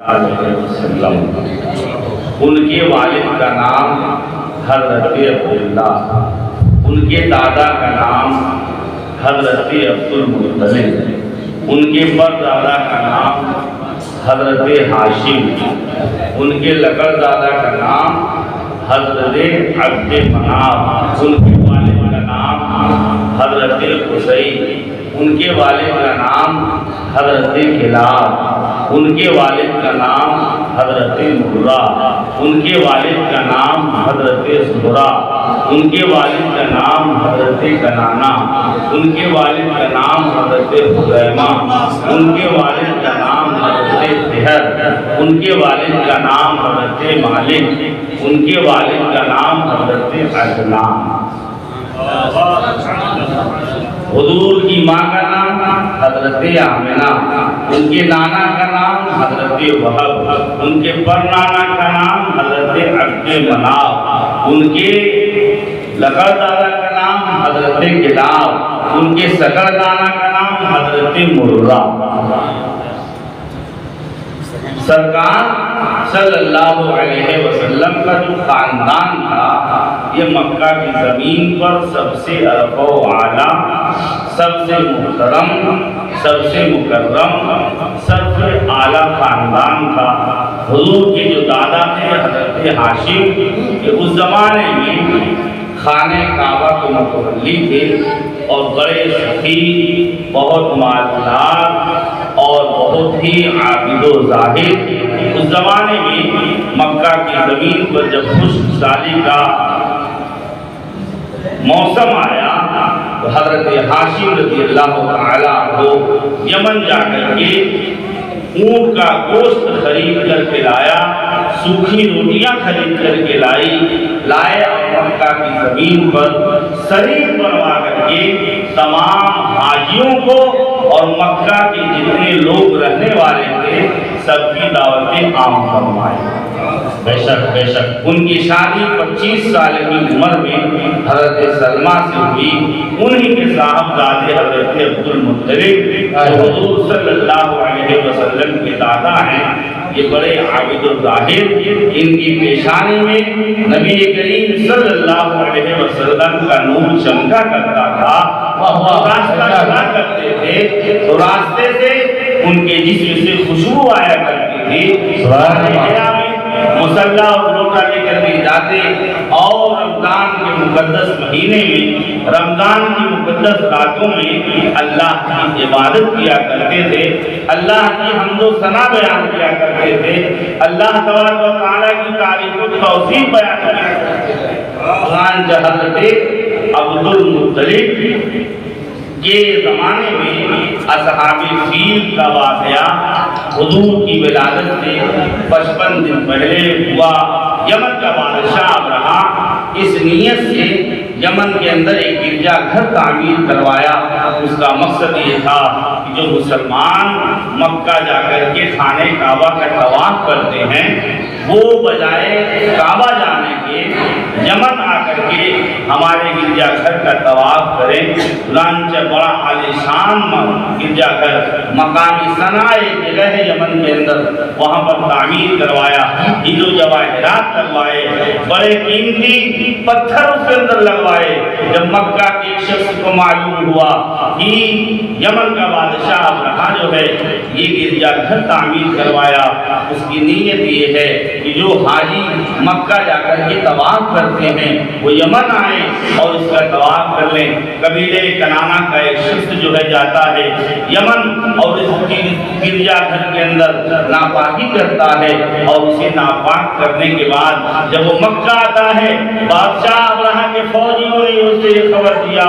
علیہ وسلم۔ ان کے والد کا نام حضرت عبداللہ، ان کے دادا کا نام حضرت عبد المطلب، ان کے پردادا کا نام حضرت ہاشم، ان کے لقب دادا کا نام حضرت عبد مناف، ان کے والد کا نام حضرت قصی، ان کے والد کا نام حضرت کلاب، ان کے والد کا نام حضرت مرہ، ان کے والد کا نام حضرت زہرہ، ان کے والد کا نام حضرت کنانہ، ان کے والد کا نام حضرت خزیمہ، ان کے والد کا نام حضرت فہر، ان کے والد کا نام حضرت مالک، ان کے والد کا نام حضرت عدنان۔ حضور کی ماں کا نام حضرت آمنہ، ان کے نانا کا نام حضرت وہب، ان کے پرنانا کا نام حضرت عبد مناف، ان کے لقب دادا کا نام حضرت کلاب، ان کے سگڑ دانا کا نام حضرت مرہ۔ سرکار صلی اللہ علیہ وسلم کا جو خاندان تھا یہ مکہ کی زمین پر سب سے ارفع و اعلیٰ، سب سے محترم، سب سے مکرم، سب سے اعلیٰ خاندان تھا۔ حضور کے جو دادا تھے حضرت ہاشم، کہ اس زمانے میں خانہ کعبہ کو متولی تھے اور بڑے سخی، بہت مالدار اور بہت ہی عابد و زاہد۔ اس زمانے میں مکہ کی زمین پر جب خشک سالی کا موسم آیا تو حضرت ہاشم رضی اللہ تعالیٰ کو یمن جا کر کے اونٹ کا گوشت خرید کر کے لایا، سوکھی روٹیاں خرید کر کے لائے اور مکہ کی زمین پر شریف بنوا کر کے تمام حاجیوں کو اور مکہ کے جتنے لوگ رہنے والے تھے سب کی دعوتیں عام فرمائے۔ بے شک ان کی شادی 25 سال کی عمر میں حضرت سلمہ سے ہوئی۔ انہی کے صاحبزادے حضرت عبد المطلب حضور صلی اللہ علیہ وسلم کے دادا ہیں۔ یہ بڑے عابد و زاہد، ان کی پیشانی میں نبی کریم صلی اللہ علیہ وسلم کا نور چمکا کرتا تھا، وہ راستہ چلا کرتے تھے تو راستے سے ان کے جسم سے خوشبو آیا کرتی تھی۔ مصلی اور لوٹا لے کر کے جاتے اور رمضان کے مقدس مہینے میں، رمضان کی مقدس راتوں میں اللہ کی عبادت کیا کرتے تھے، اللہ کی حمد و ثنا بیان کیا کرتے تھے، اللہ تبارک و تعالیٰ کی تعریف و توصیف بیان کیا کرتے تھے۔ حضرت عبد المطلب کے زمانے میں اصحاب فیل کا واقعہ حضور کی ولادت سے 55 دن پہلے ہوا۔ یمن کا بادشاہ ابرہہ اس نیت سے یمن کے اندر ایک گرجا گھر تعمیر کروایا۔ اس کا مقصد یہ تھا کہ جو مسلمان مکہ جا کر کے خانہ کعبہ کا طواف کرتے ہیں وہ بجائے کعبہ جانے کے یمن آ کر کے ہمارے گرجا گھر کا طواف کریں۔ چنانچہ بڑا عالیشان گرجا گھر مقامی صنع ایک جگہ ہے یمن کے اندر، وہاں پر تعمیر کروایا، ہندو جواہرات لگوائے، بڑے قیمتی پتھر اس کے اندر لگوائے۔ جب مکہ کے ایک شخص کو معلوم ہوا کہ یمن کا بادشاہ ابرہہ جو ہے یہ گرجا گھر تعمیر کروایا، اس کی نیت یہ ہے کہ جو حاجی مکہ جا کر کے طواف کرتے ہیں وہ یمن آئے اور اس کا طواف کر لیں۔ قبیلے کنانہ کا ایک شخص جو ہے جاتا ہے یمن اور اس کی گرجا گھر کے اندر ناپاکی کرتا ہے اور اسے ناپاک کرنے کے بعد جب وہ مکہ آتا ہے بادشاہ ابرہہ کے فوجیوں نے اسے یہ خبر دیا،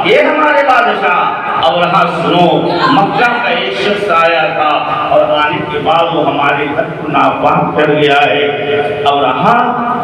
یہ ہمارے بادشاہ ابرہہ سنو، مکہ کا ایک شخص آیا تھا اور آنے کے بعد وہ ہمارے گھر کو ناپاک کر گیا ہے۔ ابرہہ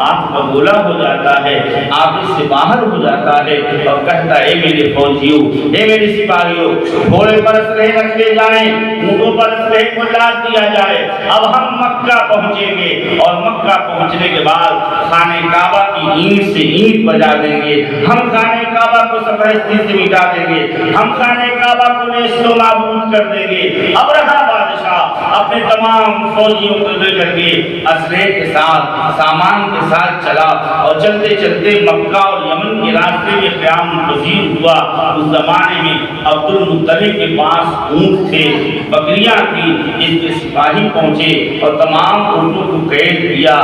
آپ مغلوب ہو جاتا ہے، آپ اس سے باہر ہو جاتا ہے اور کہتا ہے اے میرے فوجیوں، اے میرے سپاہیوں، گھوڑے پر اسلحے رکھے جائیں، اونٹوں پر اسلحے کو لاد دیا جائے، اب ہم مکہ پہنچیں گے اور مکہ پہنچنے کے بعد خانہ کعبہ کی اینٹ سے اینٹ بجا دیں گے، ہم خانہ کعبہ کو سفید سے مٹا دیں گے، ہم خانہ کعبہ کو نیست و نابود کر دیں گے۔ ابرہہ بادشاہ اپنے تمام فوجیوں کو لے کر کے اسلحے کے ساتھ سامان کے ساتھ چلا اور چلتے چلتے مکہ اور یمن کے راستے میں قیام پذیر ہوا۔ اس زمانے میں عبد المطلب کے پاس اونٹ تھے، بکریاں تھی، اس کے سپاہی پہنچے اور تمام اونٹوں کو قید کیا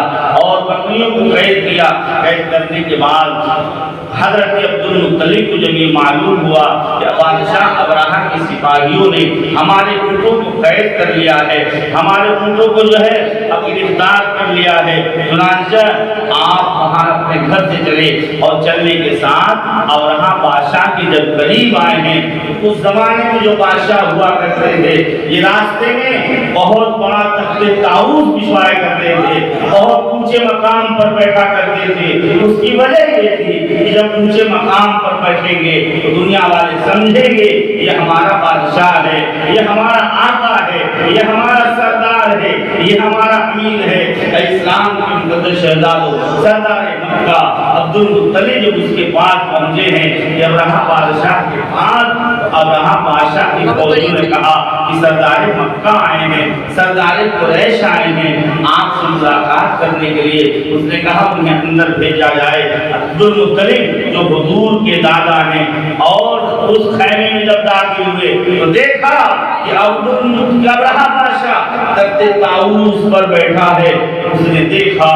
اور بکریوں کو قید کیا۔ قید کرنے کے بعد حضرت عبد المطلب کو جب یہ معلوم ہوا کہ بادشاہ ابرہہ کے سپاہیوں نے ہمارے اونٹوں کو قید کر لیا ہے، ہمارے اونٹوں کو جو ہے اب گرفتار کر لیا ہے، چنانچہ آپ وہاں اپنے گھر سے چلے اور چلنے کے ساتھ ابرہہ بادشاہ کے جب قریب آئے ہیں، اس زمانے میں جو بادشاہ ہوا کرتے تھے یہ راستے میں بہت بڑا تخت طاؤس بچھوایا کرتے تھے، بہت اونچے مقام پر بیٹھا کرتے تھے۔ اس کی وجہ یہ تھی کہ جب اونچے مقام پر بیٹھیں گے تو دنیا والے سمجھیں گے یہ ہمارا بادشاہ ہے، یہ ہمارا آقا ہے، یہ ہمارا سردار ہے، یہ ہمارا امیر ہے۔ اسلام کے مقدس شہزادوں سردار مکہ عبد المطلب جب اس کے پاس پہنچے ہیں کہ ابرہہ بادشاہ کے پاس، ابرہہ بادشاہ کی فوجوں نے کہا کہ سردار مکہ آئے ہیں، سردار قریش آئے ہیں آپ سے ملاقات کرنے کے لیے۔ اس نے کہا انہیں اندر بھیجا جائے۔ عبد المطلب جو حضور کے دادا ہیں اور اس خیمے میں جب داخل ہوئے تو دیکھا کہ ابرہہ بادشاہ تخت طاؤس پر بیٹھا ہے۔ اس نے دیکھا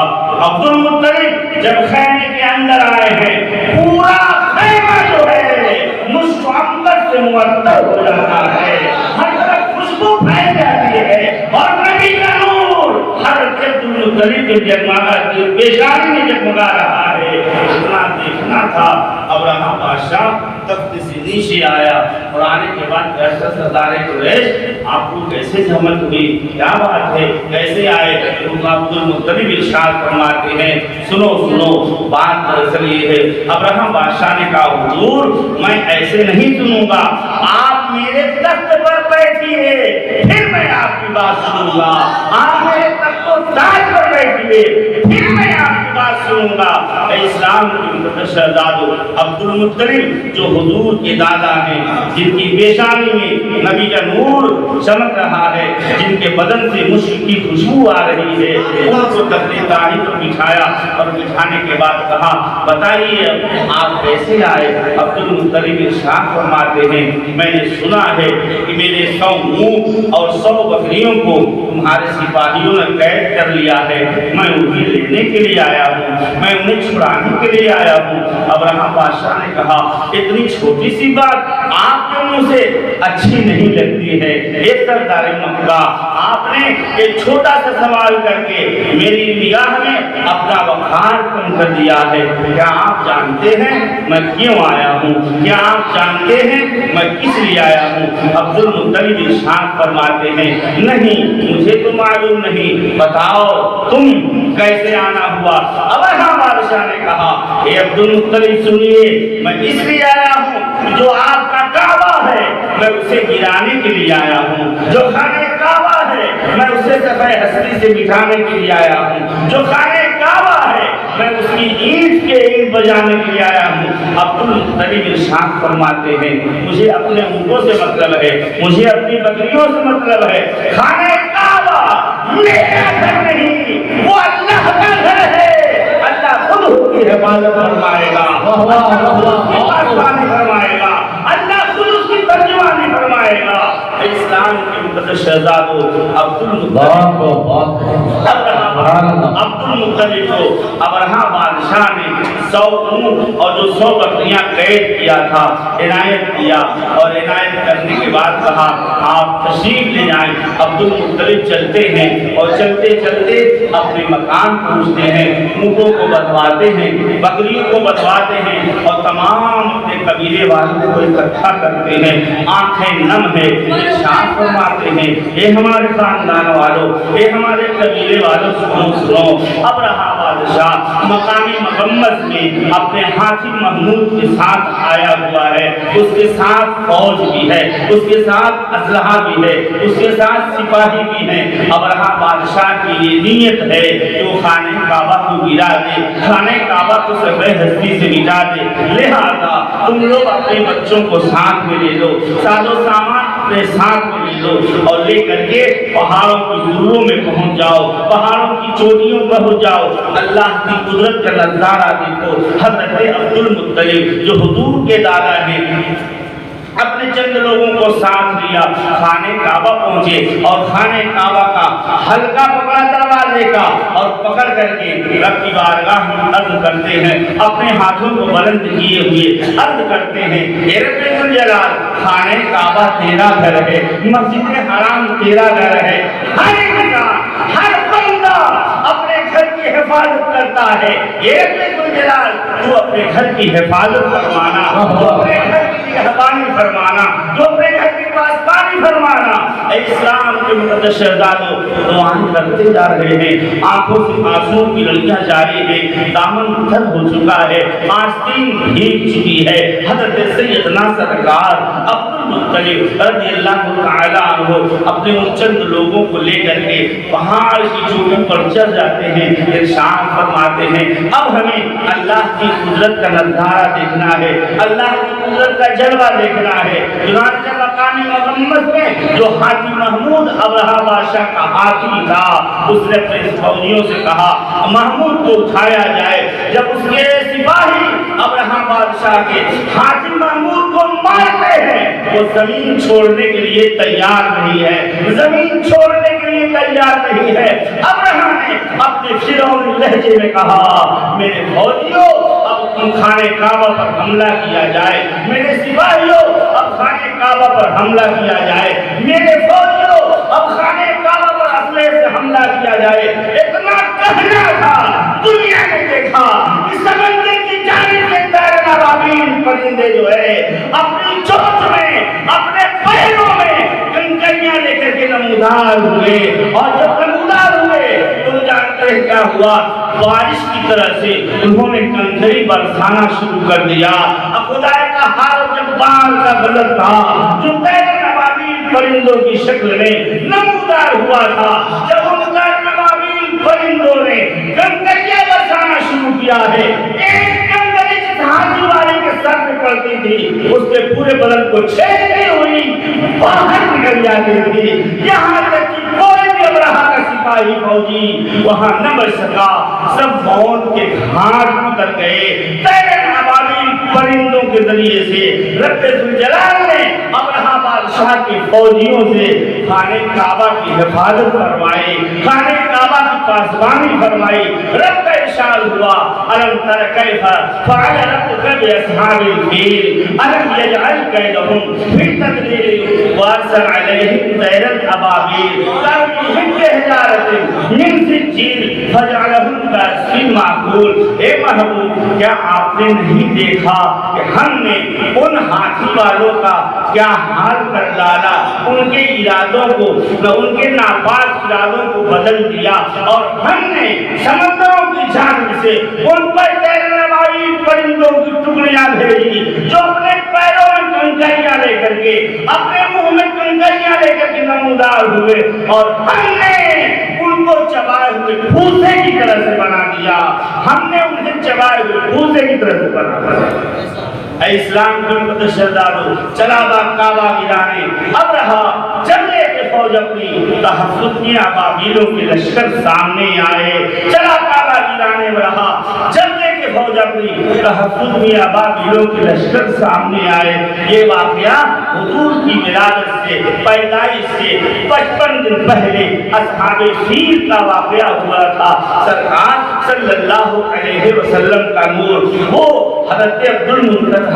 عبد المطلب جب خیمے کے اندر آئے ہیں پورا خیمہ جو ہے مشک عنبر سے معطر ہو جاتا ہے، ہر طرف خوشبو پھیل جاتی ہے اور نبی کا نور حضرت عبد المطلب کے جگمگا پیشانی میں جگمگا رہا ہے۔ اتنا دیکھنا تھا۔ ابرہہ بادشاہ تخت سے نیچے آیا اور آنے کے بعد سردار قریش آپ کو کیسے زحمت ہوئی، کیا بات ہے، کیسے آئے؟ عبد المطلب ارشاد فرماتے ہیں سنو سنو بات دراصل یہ ہے۔ ابرہہ بادشاہ نے کہا حضور میں ایسے نہیں سنوں گا، آپ میرے تخت پر بیٹھیے پھر میں آپ کی بات سنوں گا، آپ میرے تخت و تاج پر بیٹھیے پھر میں آپ کی بات سنوں گا۔ اسلام کے مقدس شہزادوں عبد المطلب جو حضور کے دادا ہیں، جن کی پیشانی میں نبی کا نور چمک رہا ہے، جن کے بدن سے مشک کی خوشبو آ رہی ہے، ان کو تخت طاہر پر بٹھایا اور بٹھانے کے بعد کہا بتائیے آپ کیسے آئے؟ عبد المطلب ارشاد فرماتے ہیں میں نے سنا ہے کہ میرے 100 اونٹ اور 100 بکریوں کو تمہارے سپاہیوں نے قید کر لیا ہے، میں انہیں لینے کے لیے آیا ہوں، میں انہیں چھڑانے کے لیے آیا ہوں۔ ابرہہ بادشاہ نے کہا اتنی چھوٹی سی بات آپ کے منہ سے اچھی نہیں لگتی ہے، اے سردار مکہ آپ نے ایک چھوٹا سا سوال کر کے میری نگاہ میں اپنا وقار کم کر دیا ہے۔ کیا آپ جانتے ہیں میں کیوں آیا ہوں؟ کیا آپ جانتے ہیں میں کس لیے آیا ہوں؟ عبد المطلب ارشاد فرماتے ہیں نہیں مجھے تو معلوم نہیں، بتاؤ تم کیسے آنا ہوا؟ ابرہہ بادشاہ نے کہا اے عبد المطلب سنیے میں اس لیے آیا ہوں جو آپ کا کعبہ ہے میں اسے گرانے کے لیے آیا ہوں، جو خانہ کعبہ ہے میں اسے صفحہ ہستی سے بٹھانے کے لیے آیا ہوں، جو خانہ کعبہ ہے میں اس کی اینٹ کے اینٹ بجانے کے لیے آیا ہوں۔ عبد المطلب ارشاد فرماتے ہیں مجھے اپنے اونٹوں سے مطلب ہے، مجھے اپنی بکریوں سے مطلب ہے، خانہ کعبہ میرا گھر نہیں وہ اللہ کا گھر ہے، اللہ خود اس کی حفاظت فرمائے گا، حفاظت فرمائے گا، اللہ خود اس کی ترجمانی فرمائے گا۔ اسلام کے مقدس شہزادوں عبد المطلب کو ابرہہ بادشاہ نے 100 اونٹ اور جو 100 بکریاں قید کیا تھا عنایت کیا، اور عنایت کرنے کے بعد کہا آپ تشریف لے جائیں۔ عبد المطلب چلتے ہیں اور چلتے چلتے اپنے مکان پہنچتے ہیں، اونٹوں کو بندھواتے ہیں، بکریوں کو بندھواتے ہیں اور تمام اپنے قبیلے والوں کو اکٹھا کرتے ہیں۔ آنکھیں نم ہے، ارشاد فرماتے ہیں اے ہمارے خاندان والوں، اے ہمارے قبیلے والوں سنو۔ ابرہہ بادشاہ مقامی مغمس میں اپنے ہاتھی محمود کے ساتھ آیا ہوا ہے، اس کے ساتھ فوج بھی ہے، اس کے ساتھ اسلحہ بھی ہے، اس کے ساتھ سپاہی بھی ہیں۔ ابرہہ بادشاہ کی یہ نیت ہے کہ وہ خانہ کعبہ کو گرا دے، خانہ کعبہ کو صفحہ ہستی سے مٹا دے، لہذا تم لوگ اپنے بچوں کو ساتھ میں لے لو، ساز و سامان اپنے ساتھ میں لے لو اور لے کر کے پہاڑوں کی ضلعوں میں پہنچ جاؤ، پہاڑوں کی چوٹیوں پر پہنچ جاؤ، اللہ کی قدرت کا نظارہ دیکھو۔ حضرت عبد المطلب جو حضور کے دادا ہیں اپنے چند لوگوں کو ساتھ لیا، خانے کعبہ پہنچے اور خانے کعبہ کا حلقہ پکڑا دروازے کا اور پکڑ کر کے رب کی بارگاہ میں عرض کرتے ہیں، اپنے ہاتھوں کو بلند کیے ہوئے عرض کرتے ہیں، اے رب ذوالجلال، خانے کعبہ تیرا گھر ہے، مسجد حرام تیرا گھر ہے، ہر انسان ہر بندہ اپنے گھر کی حفاظت کرتا ہے، اے رب ذوالجلال تو اپنے گھر کی حفاظت فرمانا، تو اپنے گھر کی مہربانی فرمانا، جو اپنے گھر کے پاس پانی فرمانا۔ اے اسلام کے مقدس شہزادوں، دعائیں کرتے جا رہے ہیں، آنکھوں سے آنسو کی لڑیاں جاری ہیں، دامن تھر ہو چکا ہے، آستین بھیگ چکی ہے۔ حضرت سیدنا سرکار عبد المطلب رضی اللہ تعالی عنہ اپنے ان چند لوگوں کو لے کر کے پہاڑ کی چوٹی پر چڑھ جاتے ہیں، ارشاد فرماتے ہیں، اب ہمیں اللہ کی قدرت کا نظارہ دیکھنا ہے، اللہ کی قدرت کا جلوہ دیکھنا ہے۔ چنانچہ مقام مغمس میں جو حاجی محمود ابرہہ بادشاہ کا ہاتھی تھا، اس نے اپنے فوجیوں سے کہا محمود کو اٹھایا جائے۔ جب اس کے سپاہی ابرہہ بادشاہ کے حاجی محمود کو مارتے ہیں، وہ زمین چھوڑنے کے لیے تیار نہیں ہے، زمین چھوڑنے کے لیے تیار نہیں ہے۔ ابرہہ نے اپنے فرعون لہجے میں کہا میرے فوجیوں اب خانے کعبہ پر حملہ کیا جائے، میرے سپاہیوں اب خانے کعبہ پر حملہ کیا جائے، میرے فوجیوں اب خانے کعبہ پر اسلحے سے حملہ کیا جائے۔ اتنا کہنا تھا، دنیا نے دیکھا کہ سمندر کی جانب سے تیرنے ابابیل پرندے جو ہے اپنی چونچ میں اپنے پیروں میں کنکریاں لے کر کے نمودار ہوئے، اور جب نمودار ہوئے تو جانتے ہیں کیا ہوا؟ بارش کی طرح سے انہوں نے کنکری برسانا شروع کر دیا۔ اب خدا کا حال جبار کا غضب تھا جو تیرنے ابابیل پرندوں کی شکل میں نمودار ہوا تھا۔ جب ان تیرنے ابابیل پرندوں نے کنکریاں برسانا شروع کیا ہے، ایک کنکری جس حاجی والے کے سر میں پڑتی تھی اس کے پورے بدن کو چھیدتی ہوئی باہر نکل جاتی تھی، یہاں تک کہ کوئی بھی ابرہہ کا سپاہی فوجی وہاں نہ بچ سکا، سب موت کے گھاٹ اتر گئے۔ تیرنے ابابیل پرندوں کے ذریعے سے رب ذوالجلال نے ابرہہ بادشاہ کے فوجیوں سے خانے کعبہ کی حفاظت فرمائی، خانے کعبہ کی پاسبانی فرمائی۔ رب کا ارشاد ہوا الم تر کیف فعل ربک باصحاب الفیل الم یجعل کیدہم فی تدلیل وارسل علیہم طیرا ابابیل ترمیہم بحجارۃ من سجیل فجعلہم کعصف مأکول۔ اے محبوب، کیا آپ نے نہیں دیکھا کہ ہم نے ان ہاتھی والوں کا کیا حال کر ڈالا، ان کے ارادوں کو، ان کے ناپاک ارادوں کو بدل دیا، اور ہم نے سمندروں کی جانب سے ان پر تیرنے والی پرندوں کی ٹکڑیاں بھیجی جو اپنے پیروں میں کنکریاں لے کر کے، اپنے منہ میں کنکریاں لے کر کے نمودار ہوئے، اور ہم نے ان کو چبائے ہوئے پھوسے کی طرح سے بنا دیا، ہم نے انہیں چبائے ہوئے پھوسے کی طرح سے بنا دیا۔ اے اسلام کے مقدس شہزادوں، چلا با کعبہ گرانے ابرہہ جب لے کے فوج اپنی تحفظ کی ابابیلوں کے لشکر سامنے آئے، چلا کعبہ گرانے ابرہہ جب لے کے فوج اپنی تحفظ کی ابابیلوں کے لشکر سامنے آئے۔ یہ واقعہ حضور کی ولادت سے، پیدائش سے 55 دن پہلے اصحاب فیل کا واقعہ ہوا تھا۔ سرکار صلی اللہ علیہ وسلم کا نور وہ حضرت عبد المطلب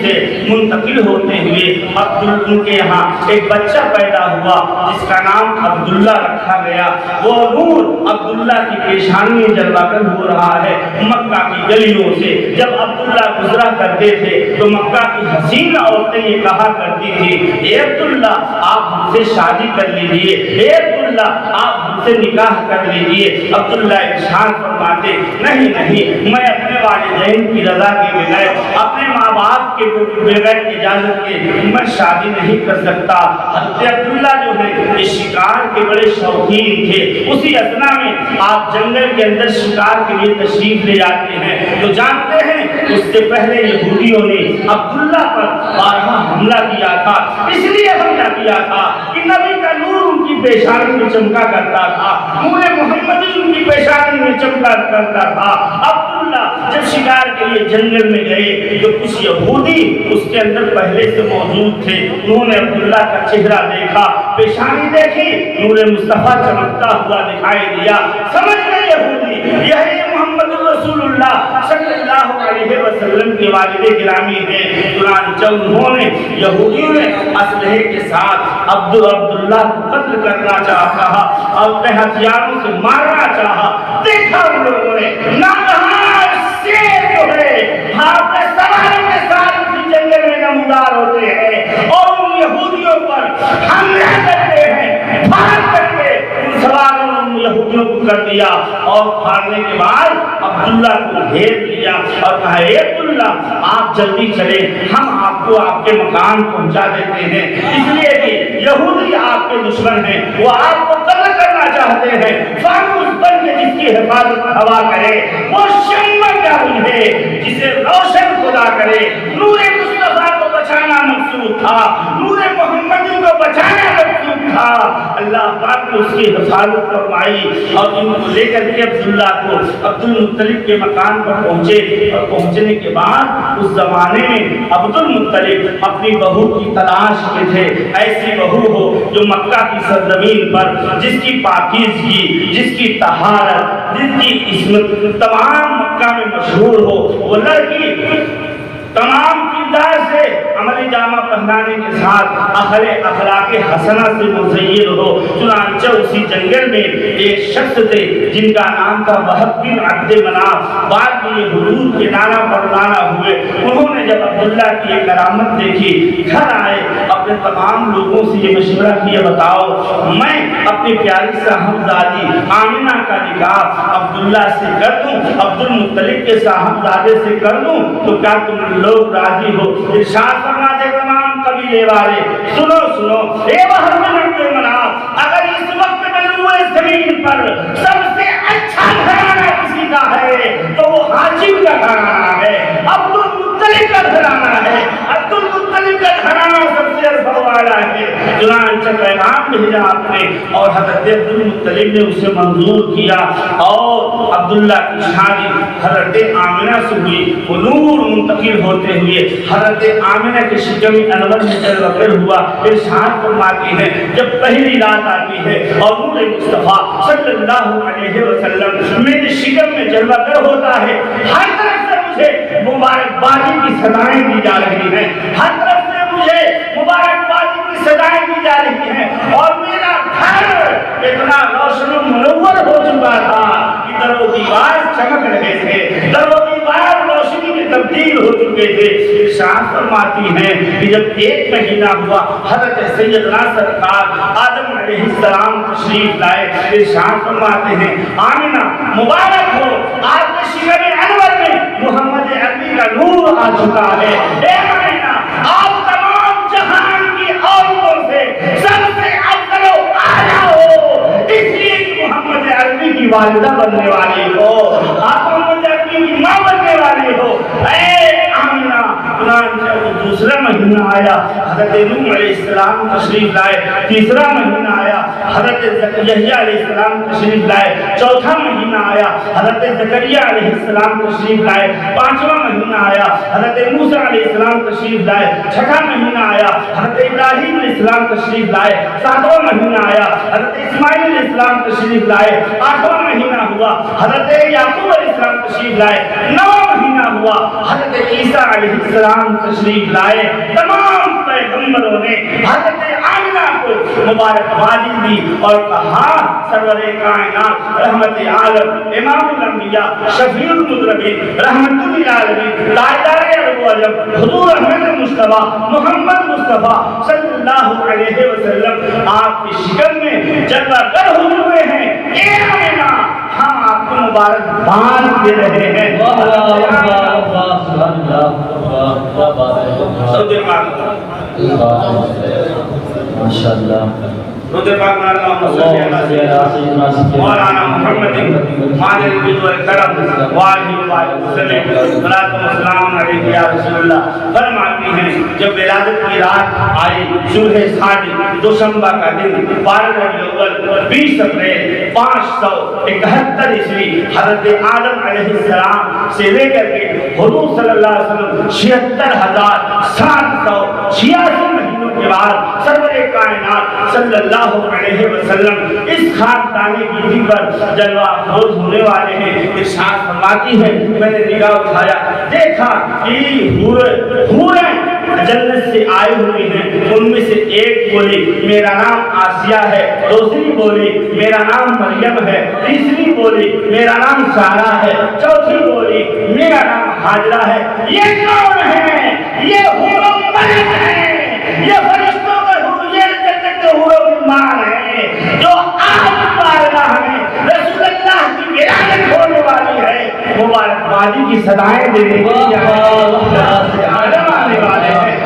سے منتقل ہوتے ہوئے ان کے یہاں ایک بچہ پیدا ہوا جس کا نام عبداللہ رکھا گیا۔ وہ نور عبداللہ کی پیشانی میں جلوہ گر ہو رہا ہے۔ مکہ کی گلیوں سے جب عبداللہ گزرا کرتے تھے تو مکہ کی حسین عورتیں یہ کہا کرتی تھی اے عبداللہ آپ ہم سے شادی کر لیجئے، اے عبداللہ آپ ہم سے نکاح کر لیجئے۔ عبداللہ ارشاد فرماتے نہیں نہیں، میں اپنے والدین کی رضا کے بغیر، اپنے ماں آپ کے بغیر اجازت کے میں شادی نہیں کر سکتا۔ حضرت عبداللہ جو ہے یہ شکار کے بڑے شوقین تھے۔ اسی اثنا میں آپ جنگل کے اندر شکار کے لیے تشریف لے جاتے ہیں تو جانتے ہیں اس سے پہلے یہودیوں نے عبداللہ پر بارہا حملہ کیا تھا۔ اس لیے حملہ کیا تھا کہ نبی کا نور ان کی پیشانی میں چمکا کرتا تھا، نور محمدی ان کی پیشانی میں چمکا کرتا تھا۔ عبداللہ جب شکار کے لیے جنگل میں گئے تو کچھ یہودی اس کے اندر پہلے سے موجود تھے، انہوں نے عبداللہ کا چہرہ دیکھا، پیشانی دیکھی، نور مصطفیٰ چمکتا ہوا دکھائی دیا، سمجھ گئے یہودی یہی محمد رسول اللہ صلی اللہ علیہ وسلم کے والد گرامی ہیں۔ چنانچہ انہوں نے یہودیوں نے اسلحے کے ساتھ عبداللہ کو قتل کرنا چاہا اور اپنے ہتھیاروں سے مارنا چاہا۔ دیکھا ان لوگوں نے ناگہان شیر جو ہے اپنے سواروں کے ساتھ اسی جنگل میں نمودار ہوتے ہیں اور ان یہودیوں پر حملہ کرتے ہیں، پھاڑ کر کے ان سواروں نے ان یہودیوں کو کر دیا اور پھاڑنے کے بعد عبداللہ کو گھیر لیا اور کہا اے عبداللہ آپ جلدی چلیں، ہم آپ کو آپ کے مکان پہنچا دیتے ہیں، اس لیے کہ یہودی آپ کے دشمن ہیں، وہ آپ کو قتل کرنا چاہتے ہیں۔ فانوس بن کے جس کی حفاظت ہوا کرے، وہ شمع کیا ہے جسے روشن خدا کرے۔ نور مصطفیٰ کو بچانا مقصود تھا، نور محمدی کو بچانا مقصود تھا۔ اللہ پاک نے اس کی حفاظت فرمائی اور ان کو لے کر کے عبداللہ کو عبد المطلب کے مکان پر پہنچے اور پہنچنے کے بعد اس زمانے میں عبد المطلب اپنی بہو کی تلاش میں تھے، ایسی بہو ہو جو مکہ کی سرزمین پر جس کی پاکیزگی، جس کی طہارت، جس کی عصمت تمام مکہ میں مشہور ہو، وہ لڑکی تمام کردار سے عملی جامہ پہنانے کے ساتھ اخلاق حسنہ سے مزین ہو۔ چنانچہ اسی جنگل میں ایک شخص تھے جن کا نام تھا وہب بن عبد مناف، بعد میں یہ حضور کے نانا پر نانا ہوئے۔ انہوں نے جب عبداللہ کی یہ کرامت دیکھی، گھر آئے، اپنے تمام لوگوں سے یہ مشورہ کیا بتاؤ میں اپنی پیاری صاحبزادی آمنہ کا نکاح عبداللہ سے کر دوں، عبد المطلب کے صاحبزادے سے کر دوں تو کیا تم لوگ راضی ہو؟ ارشاد فرماتے تمام قبیلے والے سنو سنو، اے وہب بن عبد مناف، اگر اس وقت بلوئے زمین پر سب سے اچھا گھرانہ کسی کا ہے تو وہ ہاشم کا گھرانہ ہے، عبد المطلب کا گھرانہ ہے، عبد المطلب کا گھرانہ سب سے عرفہ والا ہے۔ چنانچہ پیغام بھیجا آپ نے اور حضرت عبد المطلب نے اسے منظور کیا اور عبداللہ کی شادی حضرت آمنہ سے ہوئی۔ وہ نور منتقل ہوتے ہوئے حضرت آمنہ کے شکم انور میں جلوگر ہوا۔ ارشاد فرماتی ہے جب پہلی رات آتی ہے اور نور مصطفیٰ صلی اللہ علیہ وسلم میرے شکم میں جلوگر ہوتا ہے، ہر طرف سے مجھے مبارکبادی کی صدائیں دی جا رہی ہیں، ہر طرف سے مجھے مبارکبادی کی صدائیں دی جا رہی ہیں اور میرا گھر اتنا روشن و منور ہو چکا تھا کہ در و دیوار چمک رہے تھے، در و دیوار روشنی میں تبدیل ہو چکے تھے۔ ارشاد فرماتی ہیں کہ جب ایک مہینہ ہوا حضرت سیدنا سرکار آدم علیہ السلام تشریف لائے۔ ارشاد فرماتے ہیں آمنہ مبارک ہو، آپ کے شکم انور میں محمد عربی کا نور آ چکا ہے۔ اے آمنہ آپ تمام جہان کی عورتوں سے سب سے افضل و اعلیٰ ہو، اس لیے کہ محمد عربی کی والدہ بننے والی ہو، آپ محمد عربی کی ماں بننے والی ہو۔ اے آمنہ دوسرا مہینہ آیا حضرت نوح علیہ السلام تشریف لائے، تیسرا مہینہ آیا حضرت یحییٰ علیہ السلام تشریف لائے، چوتھا مہینہ آیا حضرت زکریا علیہ السلام تشریف لائے، پانچواں مہینہ آیا حضرت موسیٰ علیہ السلام تشریف لائے، چھٹا مہینہ آیا حضرت ابراہیم علیہ السلام تشریف لائے، ساتواں مہینہ آیا حضرت اسماعیل علیہ السلام تشریف لائے، آٹھواں مہینہ ہوا حضرت یعقوب علیہ السلام تشریف لائے، نواں مہینہ ہوا حضرت عیسیٰ علیہ السلام تشریف لائے۔ تمام پیغمبروں نے حضرت آمنہ کو مبارکبادی دی اور کہا سرور کائنات، رحمت عالم، امام الانبیاء، شفیع المذنبین، رحمت للعالمین، تاجدار عرب و عجم، حضور احمد مصطفیٰ محمد مصطفیٰ صلی اللہ علیہ وسلم آپ کی شکل میں جلوہ گر ہو چکے ہیں۔ اے آمنہ ہم آپ کو مبارکباد دے رہے ہیں۔ ماشاءاللہ رضی اللہ عنہ مولانا محمد مالک الجود والکرم والہ وسلم صلاۃ و سلام علیہ یا رسول اللہ فرماتی ہیں جب ولادت کی رات آئی صبح صادق دوشنبہ کا دن 12 ربیع الاول 20 اپریل 571 عیسوی حضرت آدم علیہ السلام سے لے کر کے حضور صلی اللہ علیہ وسلم 76,786 مہینوں کے بعد سرور کائنات صلی اللہ علیہ وسلم اس خاندانی بیوی پر جلوہ افروز ہونے والے ہیں. ارشاد فرماتی ہے میں نے نگاہ اٹھایا دیکھا کہ حوریں جنت سے آئی ہوئی ہیں. ان میں سے ایک بولی میرا نام آسیہ ہے, دوسری بولی میرا نام مریم ہے, تیسری بولی میرا نام سارہ ہے, چوتھی بولی میرا نام ہاجرہ ہے. یہ کون ہے؟ یہ حور ملک ہے, یہ فرشتوں کا حور, یہ جنت کے حور مان ہے جو آج بارگاہ میں رسول اللہ کی ولادت ہونے والی ہے. مبارکبادی کی صدائیں دینے کے لیے آدم آنے والے ہیں,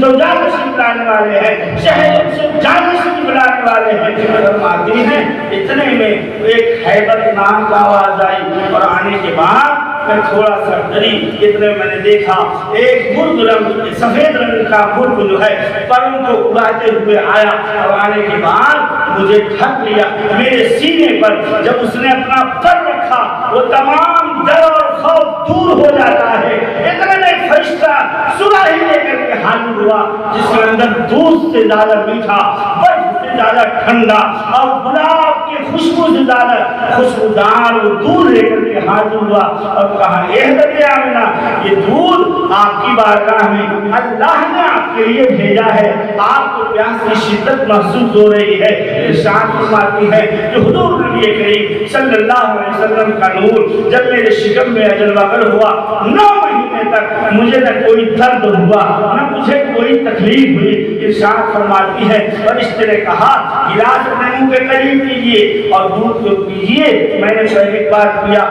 زوجات تشریف لانے والے ہیں, شہر سے جان تشریف لانے والے ہیں. فرماتی ہیں اتنے میں ایک ہیبت نام کا آواز آئی اور آنے کے بعد میں تھوڑا سا ڈری. اتنے میں نے دیکھا ایک مرد رنگ سفید رنگ کا مرد جو ہے پروں کو اڑاتے ہوئے آیا اور آنے کے بعد مجھے ڈھک لیا. میرے سینے پر جب اس نے اپنا پر رکھا وہ تمام ڈر اور خوف دور ہو جاتا ہے. اتنے میں فرشتہ سراہی لے کر کے حاضر ہوا جس کے اندر دودھ سے زیادہ میٹھا, برف سے زیادہ ٹھنڈا اور گلاب کی خوشبو سے زیادہ خوشبودار وہ دودھ لے کر کے حاضر ہوا اور کہا اے حضرت آمنہ یہ دودھ آپ کی بارگاہ میں اللہ نے آپ کے لیے بھیجا ہے, آپ کو پیاس کی شدت محسوس ہو رہی ہے. ارشاد فرماتی ہے کہ حضور نبی کریم صلی اللہ علیہ وسلم کا نور جب میرے شکم میں اجل وغیر ہوا 9 مہینے تک مجھے نہ کوئی درد ہوا نہ مجھے کوئی تکلیف ہوئی. ارشاد فرماتی ہے فرشتے نے کہا گلاس اپنے منہ کے قریب کیجیے اور دودھ کو پیجیے. میں نے ایک بار پیا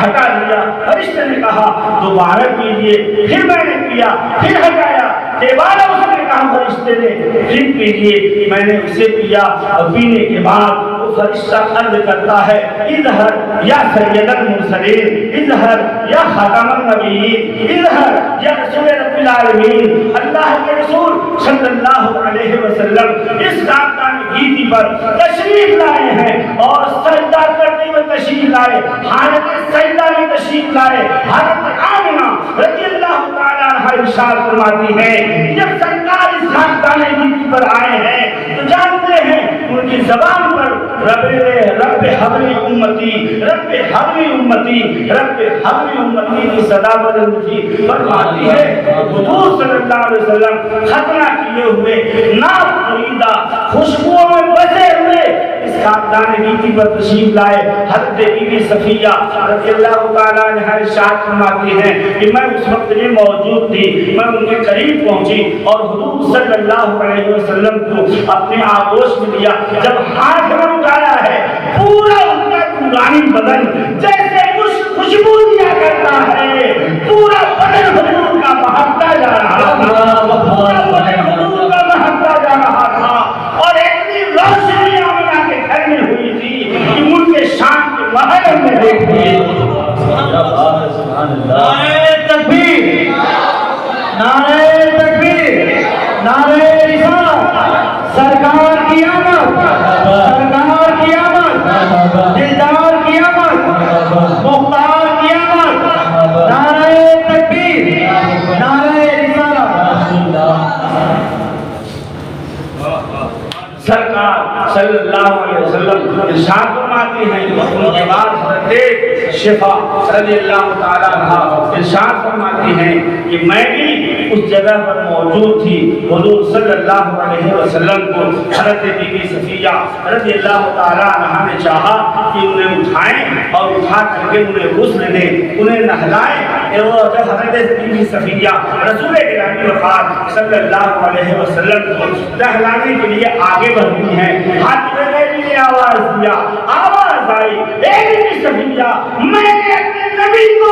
ہٹا دیا. فرشتے نے کہا دوبارہ پیجیے, پھر میں نے پیا, پھر ہٹایا. دوبارہ اس نے کہا فرشتے نے پھر پیجیے. میں نے اسے پیا اور پینے کے بعد وہ فرشتہ عرض کرتا ہے اظہر یا سید المرسلین, اظہر یا خاتم النبیین, اظہر یا رسول رب العالمین. اللہ کے رسول صلی اللہ علیہ وسلم اس خاندان گیتی پر تشریف لائے ہیں اور سجدہ کرتے ہوئے تشریف لائے, حالت سجدہ میں تشریف لائے. حضرت آمنہ رضی اللہ تعالیٰ عنہا ارشاد فرماتی ہے جب سرکار اس خاندان گیتی پر آئے ہیں تو جانتے ہیں ان کی زبان پر رب حبلی امتی, رب حبلی امتی, رب حبلی امتی کی صدا بلند تھی. فرماتی ہے حضور صلی اللہ علیہ وسلم ختنہ کیے ہوئے ناپ خریدا خوشبوؤں میں بسے ہوئے اس خاندان گیتی پر تشریف لائے. حضرت بی بی صفیہ رضی اللہ تعالیٰ عنہا ارشاد فرماتی ہیں کہ میں اس وقت میں موجود تھی. میں ان کے قریب پہنچی اور حضور صلی اللہ علیہ وسلم کو اپنے آغوش میں لیا. جب ہاتھ میں اٹھایا ہے پورا ان کا نورانی بدن جیسے خوشبو دیا کرتا ہے, پورا بدن حضور کا مہکتا جا رہا تھا, پورا بدن حضور کا مہکتا جا رہا تھا. اور اتنی روشنی آمنہ کے گھر میں ہوئی تھی کہ ان کے شان کے محل میں دیکھتے. نعرہ تکبیر, نعرہ تکبیر, نعرہ رسالت, سرکار کی آمد, سرکار کی آمد, دلدار کی آمد, مختار کی آمد. نعرہ تکبیر, نعرہ رسالت. سرکار صلی اللہ علیہ وسلم ارشاد فرماتے ہیں ان کے بعد حضرت شفا رضی اللہ تعالیٰ عنہا ارشاد فرماتی ہیں کہ میں بھی اس جگہ پر موجود تھی. حضور صلی اللہ علیہ وسلم کو حضرت بی بی صفیہ رضی اللہ تعالیٰ عنہا نے چاہا کہ انہیں اٹھائیں اور اٹھا کر کے انہیں غسل دیں, انہیں نہلائیں. اور جب حضرت بی بی صفیہ رسول گرامی وفات صلی اللہ علیہ وسلم کو نہلانے کے لیے آگے بڑھتی ہیں, ہاتھ میں نے آواز دیا, آواز آئی اے بی بی صفیہ میں نے اپنے نبی کو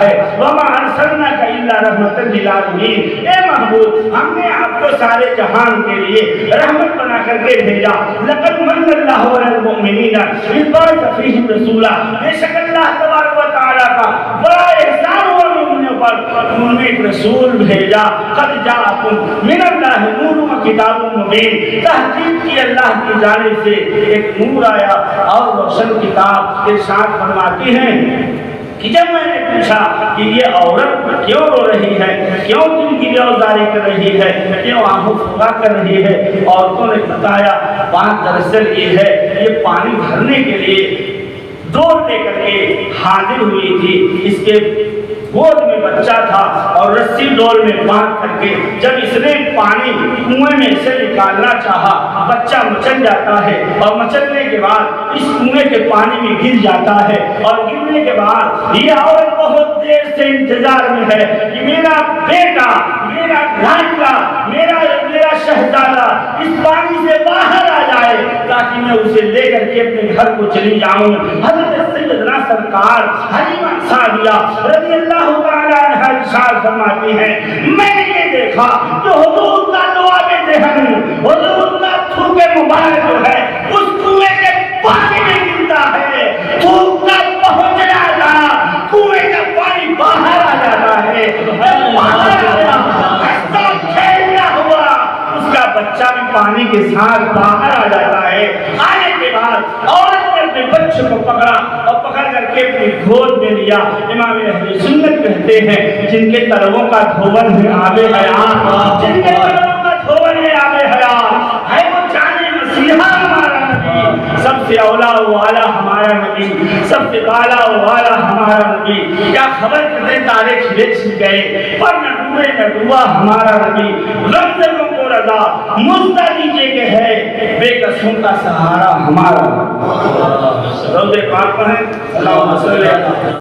ہے وَمَا أَرْسَلْنَاكَ إِلَّا رَحْمَةً لِلْعَالَمِينَ، اے محبوب ہم نے آپ کو سارے جہان کے لیے رحمت بنا کر کے بھیجا۔ لَقَدْ مَنَّ اللَّهُ عَلَى الْمُؤْمِنِينَ إِذْ بَعَثَ فِيهِمْ رَسُولًا، بے شک اللہ تبارک و تعالیٰ کا بڑا احسان ہوا مومنوں پر، انہوں نے ایک رسول بھیجا۔ قَدْ جَاءَكُم مِّنَ اللَّهِ نُورٌ وَكِتَابٌ مُّبِينٌ، تحقیق کی اللہ کی جانب سے ایک نور آیا اور روشن کتاب۔ ارشاد فرماتی ہیں کہ جب میں نے پوچھا کہ یہ عورت کیوں رو رہی ہے، کیوں دل کی بیزاری کر رہی ہے، کیوں آہو فغا کر رہی ہے، عورتوں نے بتایا بات دراصل یہ ہے، یہ پانی بھرنے کے لیے ڈول لے کر کے حاضر ہوئی تھی، اس کے گود میں بچہ تھا اور رسی ڈول میں باندھ کر کے جب اس نے پانی کنویں میں سے نکالنا چاہا، بچہ مچل جاتا ہے اور مچلنے کے بعد اس کنویں کے پانی میں گر جاتا ہے، اور گرنے کے بعد یہ عورت بہت دیر سے انتظار میں ہے کہ میرا بیٹا، میرا لاڈلا، میرا شہزادہ اس پانی سے باہر آ جائے تاکہ میں اسے لے کر کے اپنے گھر کو چلی جاؤں۔ حضرت سیدنا سرکار حلیمہ سعدیہ رضی اللہ تعالیٰ عنہ ارشاد فرماتی ہیں میں نے یہ دیکھا کہ حضور کا لعاب دہن، حضور کا تھوک مبارک جو ہے اس کنویں کے پانی میں گرتا ہے، تھوک کا پہنچنا تھا، کنویں کا پانی باہر آ جاتا ہے، بچہ بھی پانی کے ساتھ باہر آ جاتا ہے۔ آنے کے بعد عورت نے اپنے بچے کو پکڑا اور پکڑ کر کے اپنی گود میں لیا۔ امام اہل سنت کہتے ہیں جن کے تلووں کا دھون ہے آب حیات، جن کے تلووں کا دھون ہے آب حیات، ہے وہ جانے مسیحا ہمارا نبی، سب سے اولا والا ہمارا نبی، سب سے بالا والا ہمارا نبی۔ کیا خبر کتنے تارے کھلے چھل گئے پر نہ ڈوبے نہ ڈوبا ہمارا نبی۔ رمضانوں کو رضا مزدہ دیجئے کہ ہے بے قصوں کا سہارا ہمارا۔ روضے پاک پڑھیں، اللہم صلی اللہ